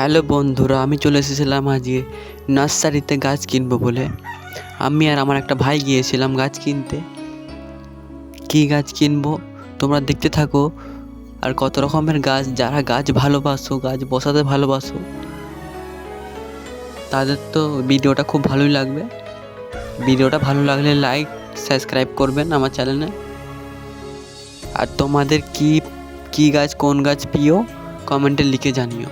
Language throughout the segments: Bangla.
হ্যালো বন্ধুরা, আমি চলে এসেছিলাম আজকে নার্সারিতে গাছ কিনবো বলে। আমি আর আমার একটা ভাই গিয়েছিলাম গাছ কিনতে। কী গাছ কিনবো তোমরা দেখতে থাকো। আর কত রকমের গাছ, যারা গাছ ভালোবাসো, গাছ বসাতে ভালোবাসো, তাদের তো ভিডিওটা খুব ভালোই লাগবে। ভিডিওটা ভালো লাগলে লাইক সাবস্ক্রাইব করবেন আমার চ্যানেলে। আর তোমাদের কি গাছ, কোন গাছ প্রিয়, কমেন্টে লিখে জানিও।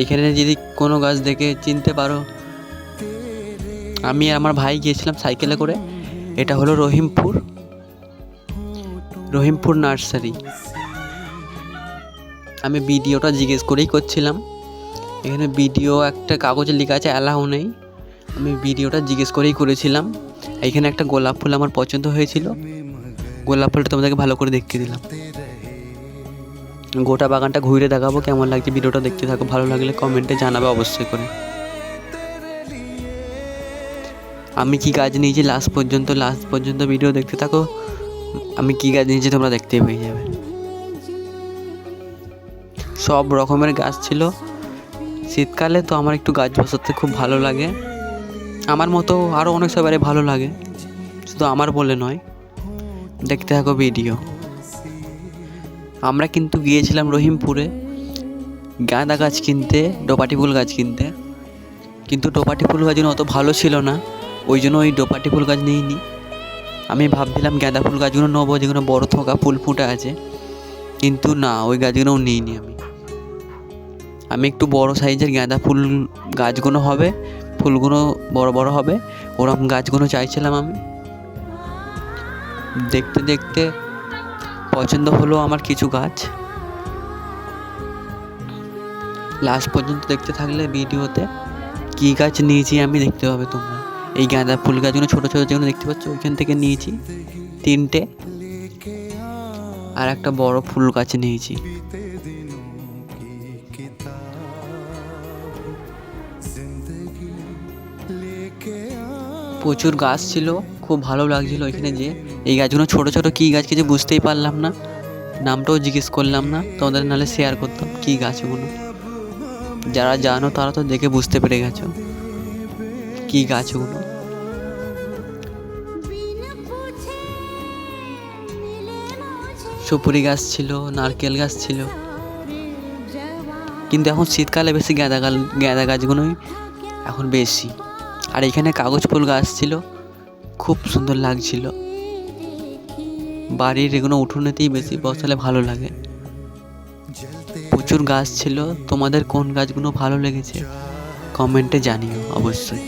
এখানে যদি কোনো গাছ দেখে চিনতে পারো। আমি আর আমার ভাই গিয়েছিলাম সাইকেলে করে। এটা হলো রহিমপুর নার্সারি। আমি ভিডিওটা জিজ্ঞেস করেই করছিলাম। এখানে ভিডিও একটা কাগজে লেখা আছে, অ্যালাউ নেই। আমি ভিডিওটা জিজ্ঞেস করেই করেছিলাম। এখানে একটা গোলাপ ফুল আমার পছন্দ হয়েছিল। গোলাপ ফুলটা তোমাদেরকে ভালো করে দেখিয়ে দিলাম। গোটা বাগানটা ঘুরে দেখাবো, কেমন লাগছে ভিডিওটা দেখতে থাকো। ভালো লাগলে কমেন্টে জানাবে অবশ্যই করে। আমি কি গাছ নিয়েছি লাস্ট পর্যন্ত ভিডিও দেখতে থাকো। আমি কি গাছ নিয়েছি তোমরা দেখতে পেয়ে যাবে। সব রকমের গাছ ছিল। শীতকালে তো আমার একটু গাছ বসাতে খুব ভালো লাগে। আমার মতো আরও অনেক সবারই ভালো লাগে, শুধু আমার বলে নয়। দেখতে থাকো ভিডিও। আমরা কিন্তু গিয়েছিলাম রহিমপুরে গাঁদা গাছ কিনতে, ডোপাটি ফুল গাছ কিনতে। কিন্তু ডোপাটি ফুল গাছগুলো অত ভালো ছিল না, ওই জন্য ওই ডোপাটি ফুল গাছ নিইনি। আমি ভাবছিলাম গাঁদা ফুল গাছগুলো নেবো, যেগুলো বড় থোকা ফুল ফুটে আছে। কিন্তু না, ওই গাছগুলোও নিইনি। আমি একটু বড় সাইজের গাঁদা ফুল গাছগুলো হবে, ফুলগুলো বড় বড় হবে, ওরকম গাছগুলো চাইছিলাম আমি। দেখতে দেখতে পছন্দ হলো আমার কিছু গাছ। লাস্ট পর্যন্ত দেখতে থাকলে ভিডিওতে কী গাছ নিয়েছি আমি দেখতে পাবে তোমরা। এই গাঁদা ফুল গাছগুলো ছোটো ছোটো যেগুলো দেখতে পাচ্ছ, ওইখান থেকে নিয়েছি 3টে। আর একটা বড় ফুল গাছ নিয়েছি। প্রচুর গাছ ছিল, খুব ভালো লাগছিল ওইখানে যে। এই গাছগুলো ছোটো ছোটো কী গাছ কিছু বুঝতেই পারলাম না, নামটাও জিজ্ঞেস করলাম না তোমাদের, নাহলে শেয়ার করতাম কী গাছগুলো। যারা জানো তারা তো দেখে বুঝতে পেরে গেছো কী গাছগুলো। সুপুরি গাছ ছিল, নারকেল গাছ ছিল। কিন্তু এখন শীতকালে বেশি গাঁদা গাছগুলোই এখন বেশি। আর এখানে কাগজ ফুল গাছ ছিল, খুব সুন্দর লাগছিল। বাড়ির এগুলো উঠোনেতেই বেশি বসালে ভালো লাগে। প্রচুর গাছ ছিল। তোমাদের কোন গাছগুলো ভালো লেগেছে কমেন্টে জানিও অবশ্যই।